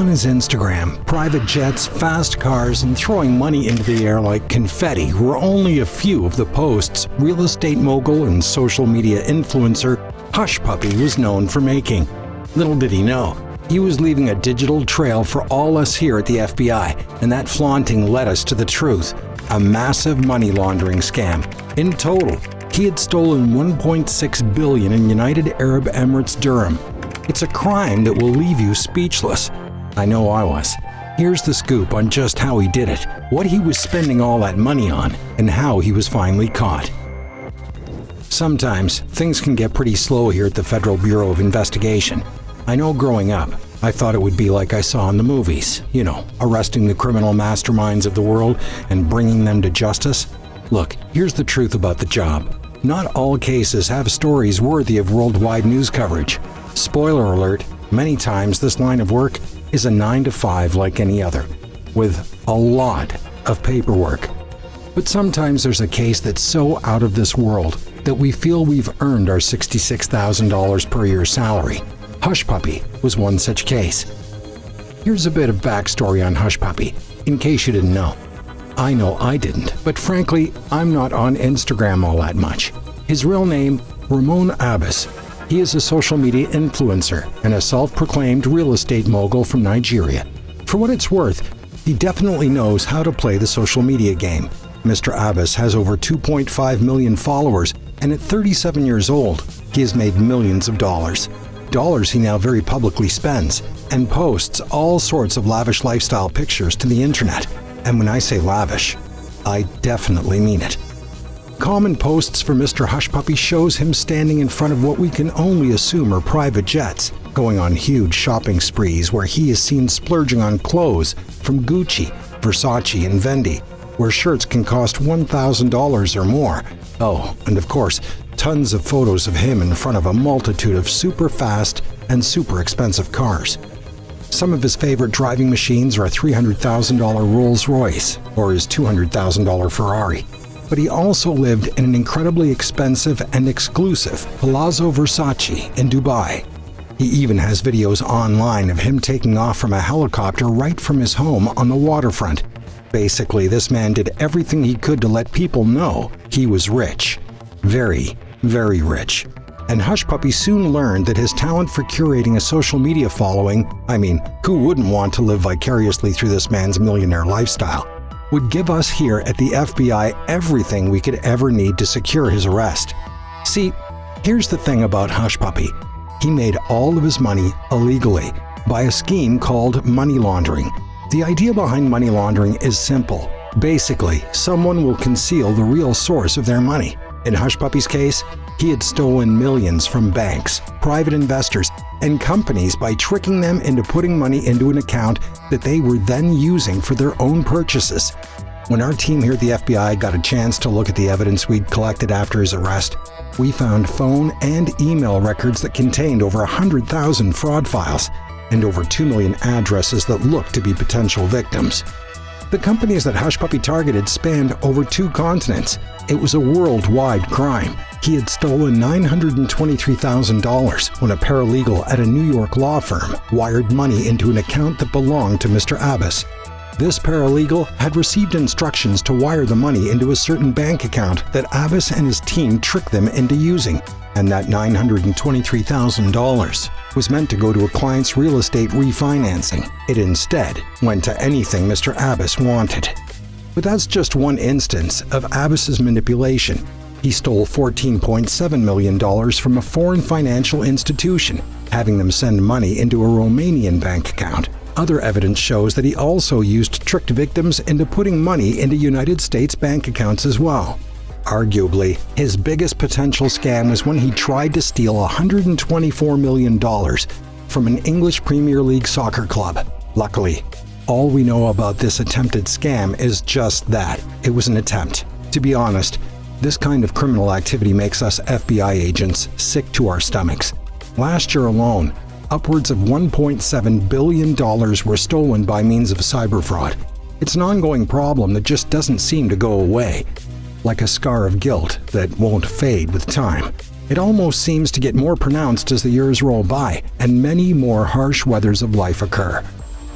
On his Instagram, private jets, fast cars, and throwing money into the air like confetti were only a few of the posts real estate mogul and social media influencer Hushpuppi was known for making. Little did he know, he was leaving a digital trail for all us here at the FBI, and that flaunting led us to the truth: a massive money laundering scam. In total, he had stolen $1.6 billion in United Arab Emirates dirham. It's a crime that will leave you speechless. I know I was. Here's the scoop on just how he did it, what he was spending all that money on, and how he was finally caught. Sometimes things can get pretty slow here at the Federal Bureau of Investigation. I know growing up, I thought it would be like I saw in the movies, arresting the criminal masterminds of the world and bringing them to justice. Look, here's the truth about the job. Not all cases have stories worthy of worldwide news coverage. Spoiler alert, many times this line of work is a 9-to-5 like any other, with a lot of paperwork. But sometimes there's a case that's so out of this world that we feel we've earned our $66,000 per year salary. Hushpuppi was one such case. Here's a bit of backstory on Hushpuppi, in case you didn't know. I know I didn't, but frankly, I'm not on Instagram all that much. His real name, Ramon Abbas. He is a social media influencer and a self-proclaimed real estate mogul from Nigeria. For what it's worth, he definitely knows how to play the social media game. Mr. Abbas has over 2.5 million followers, and at 37 years old, he has made millions of dollars. Dollars he now very publicly spends, and posts all sorts of lavish lifestyle pictures to the internet. And when I say lavish, I definitely mean it. Common posts for Mr. Hushpuppi shows him standing in front of what we can only assume are private jets, going on huge shopping sprees where he is seen splurging on clothes from Gucci, Versace, and Fendi, where shirts can cost $1,000 or more. Oh, and of course, tons of photos of him in front of a multitude of super fast and super expensive cars. Some of his favorite driving machines are a $300,000 Rolls-Royce or his $200,000 Ferrari. But he also lived in an incredibly expensive and exclusive Palazzo Versace in Dubai. He even has videos online of him taking off from a helicopter right from his home on the waterfront. Basically, this man did everything he could to let people know he was rich. Very, very rich. And Hushpuppi soon learned that his talent for curating a social media following, who wouldn't want to live vicariously through this man's millionaire lifestyle, would give us here at the FBI everything we could ever need to secure his arrest. See, here's the thing about Hushpuppi. He made all of his money illegally by a scheme called money laundering. The idea behind money laundering is simple. Basically, someone will conceal the real source of their money. In Hushpuppi's case, he had stolen millions from banks, private investors, and companies by tricking them into putting money into an account that they were then using for their own purchases. When our team here at the FBI got a chance to look at the evidence we'd collected after his arrest, we found phone and email records that contained over 100,000 fraud files and over 2 million addresses that looked to be potential victims. The companies that Hushpuppi targeted spanned over 2 continents. It was a worldwide crime. He had stolen $923,000 when a paralegal at a New York law firm wired money into an account that belonged to Mr. Abbas. This paralegal had received instructions to wire the money into a certain bank account that Abbas and his team tricked them into using, and that $923,000 was meant to go to a client's real estate refinancing. It instead went to anything Mr. Abbas wanted. But that's just one instance of Abbas's manipulation. He stole $14.7 million from a foreign financial institution, having them send money into a Romanian bank account. Other evidence shows that he also used tricked victims into putting money into United States bank accounts as well. Arguably, his biggest potential scam was when he tried to steal $124 million from an English Premier League soccer club. Luckily, all we know about this attempted scam is just that. It was an attempt. To be honest, this kind of criminal activity makes us FBI agents sick to our stomachs. Last year alone, upwards of $1.7 billion were stolen by means of cyber fraud. It's an ongoing problem that just doesn't seem to go away. Like a scar of guilt that won't fade with time. It almost seems to get more pronounced as the years roll by and many more harsh weathers of life occur.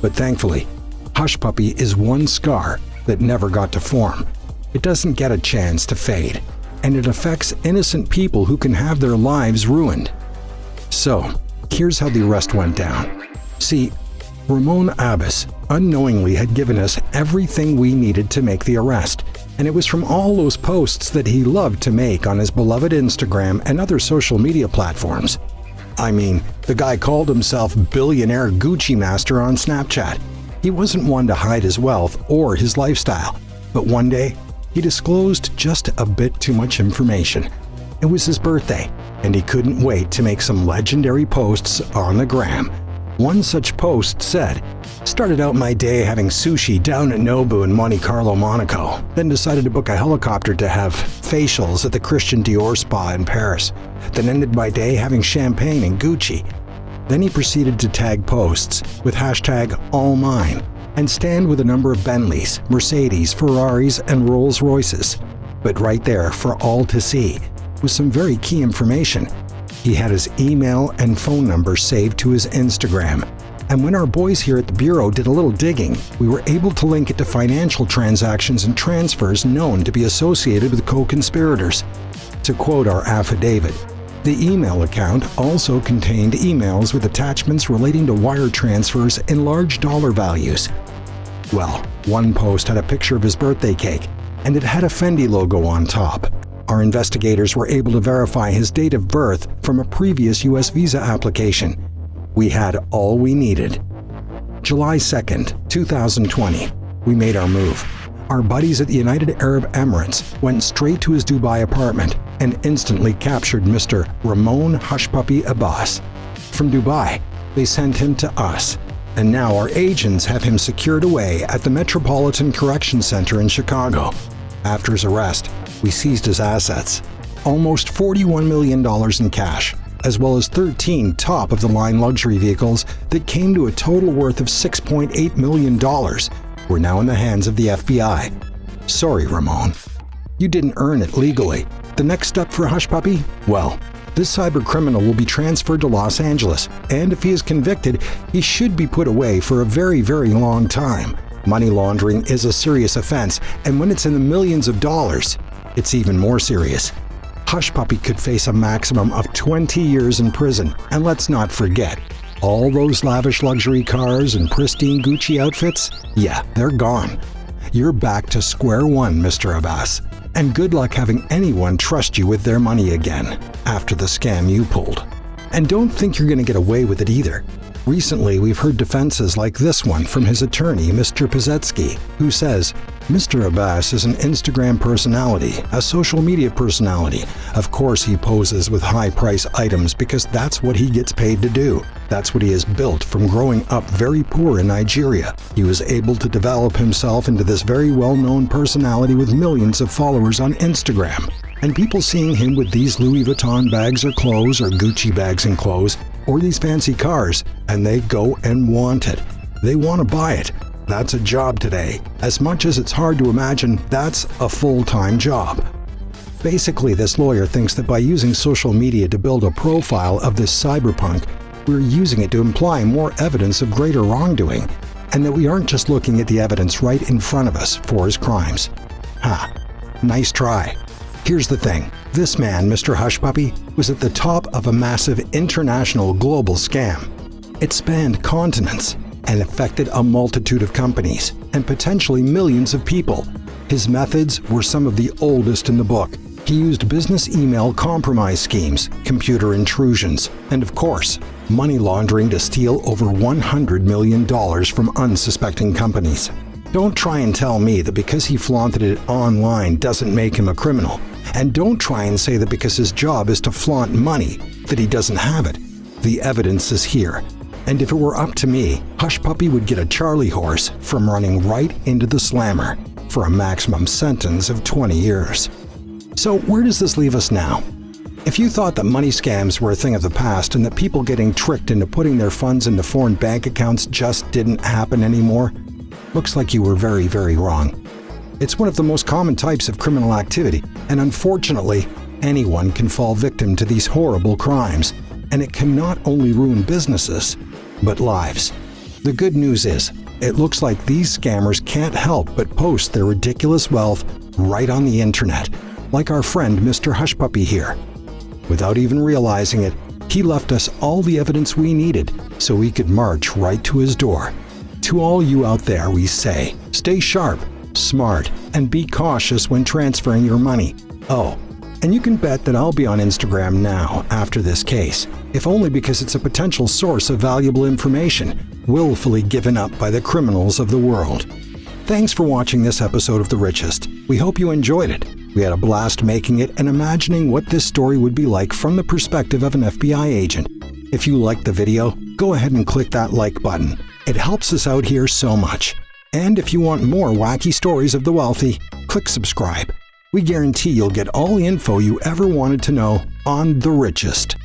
But thankfully, Hushpuppi is one scar that never got to form. It doesn't get a chance to fade, and it affects innocent people who can have their lives ruined. So, here's how the arrest went down. See, Ramon Abbas unknowingly had given us everything we needed to make the arrest, and it was from all those posts that he loved to make on his beloved Instagram and other social media platforms. I mean, the guy called himself Billionaire Gucci Master on Snapchat. He wasn't one to hide his wealth or his lifestyle, but one day, he disclosed just a bit too much information. It was his birthday, and he couldn't wait to make some legendary posts on the gram. One such post said, "Started out my day having sushi down at Nobu in Monte Carlo, Monaco, then decided to book a helicopter to have facials at the Christian Dior spa in Paris, then ended my day having champagne in Gucci." Then he proceeded to tag posts with hashtag #AllMine and stand with a number of Bentleys, Mercedes, Ferraris, and Rolls Royces. But right there for all to see was some very key information. He had his email and phone number saved to his Instagram. And when our boys here at the Bureau did a little digging, we were able to link it to financial transactions and transfers known to be associated with co-conspirators. To quote our affidavit, the email account also contained emails with attachments relating to wire transfers in large dollar values. Well, one post had a picture of his birthday cake, and it had a Fendi logo on top. Our investigators were able to verify his date of birth from a previous U.S. visa application. We had all we needed. July 2nd, 2020, we made our move. Our buddies at the United Arab Emirates went straight to his Dubai apartment and instantly captured Mr. Ramon Hushpuppi Abbas. From Dubai, they sent him to us, and now our agents have him secured away at the Metropolitan Correction Center in Chicago. After his arrest, we seized his assets, almost $41 million in cash, as well as 13 top-of-the-line luxury vehicles that came to a total worth of $6.8 million, were now in the hands of the FBI. Sorry, Ramon. You didn't earn it legally. The next step for Hushpuppi? Well, this cybercriminal will be transferred to Los Angeles, and if he is convicted, he should be put away for a very, very long time. Money laundering is a serious offense, and when it's in the millions of dollars, it's even more serious. Hushpuppi could face a maximum of 20 years in prison, and let's not forget, all those lavish luxury cars and pristine Gucci outfits? Yeah, they're gone. You're back to square one, Mr. Abbas, and good luck having anyone trust you with their money again after the scam you pulled. And don't think you're going to get away with it either. Recently, we've heard defenses like this one from his attorney, Mr. Pazetsky, who says, Mr. Abbas is an Instagram personality, a social media personality. Of course he poses with high-price items because that's what he gets paid to do. That's what he has built from growing up very poor in Nigeria. He was able to develop himself into this very well-known personality with millions of followers on Instagram. And people seeing him with these Louis Vuitton bags or clothes, or Gucci bags and clothes, or these fancy cars, and they go and want it. They want to buy it. That's a job today. As much as it's hard to imagine, that's a full-time job. Basically, this lawyer thinks that by using social media to build a profile of this cyberpunk, we're using it to imply more evidence of greater wrongdoing, and that we aren't just looking at the evidence right in front of us for his crimes. Nice try. Here's the thing. This man, Mr. Hushpuppi, was at the top of a massive international global scam. It spanned continents and affected a multitude of companies and potentially millions of people. His methods were some of the oldest in the book. He used business email compromise schemes, computer intrusions, and of course, money laundering to steal over $100 million from unsuspecting companies. Don't try and tell me that because he flaunted it online doesn't make him a criminal. And don't try and say that because his job is to flaunt money, that he doesn't have it. The evidence is here. And if it were up to me, Hushpuppi would get a Charlie horse from running right into the slammer for a maximum sentence of 20 years. So where does this leave us now? If you thought that money scams were a thing of the past and that people getting tricked into putting their funds into foreign bank accounts just didn't happen anymore, looks like you were very, very wrong. It's one of the most common types of criminal activity, and unfortunately, anyone can fall victim to these horrible crimes, and it can not only ruin businesses, but lives. The good news is, it looks like these scammers can't help but post their ridiculous wealth right on the internet, like our friend Mr. Hushpuppi here. Without even realizing it, he left us all the evidence we needed so we could march right to his door. To all you out there, we say, stay sharp, smart, and be cautious when transferring your money. Oh, and you can bet that I'll be on Instagram now after this case, if only because it's a potential source of valuable information, willfully given up by the criminals of the world. Thanks for watching this episode of The Richest. We hope you enjoyed it. We had a blast making it and imagining what this story would be like from the perspective of an FBI agent. If you liked the video, go ahead and click that like button. It helps us out here so much. And if you want more wacky stories of the wealthy, click subscribe. We guarantee you'll get all the info you ever wanted to know on The Richest.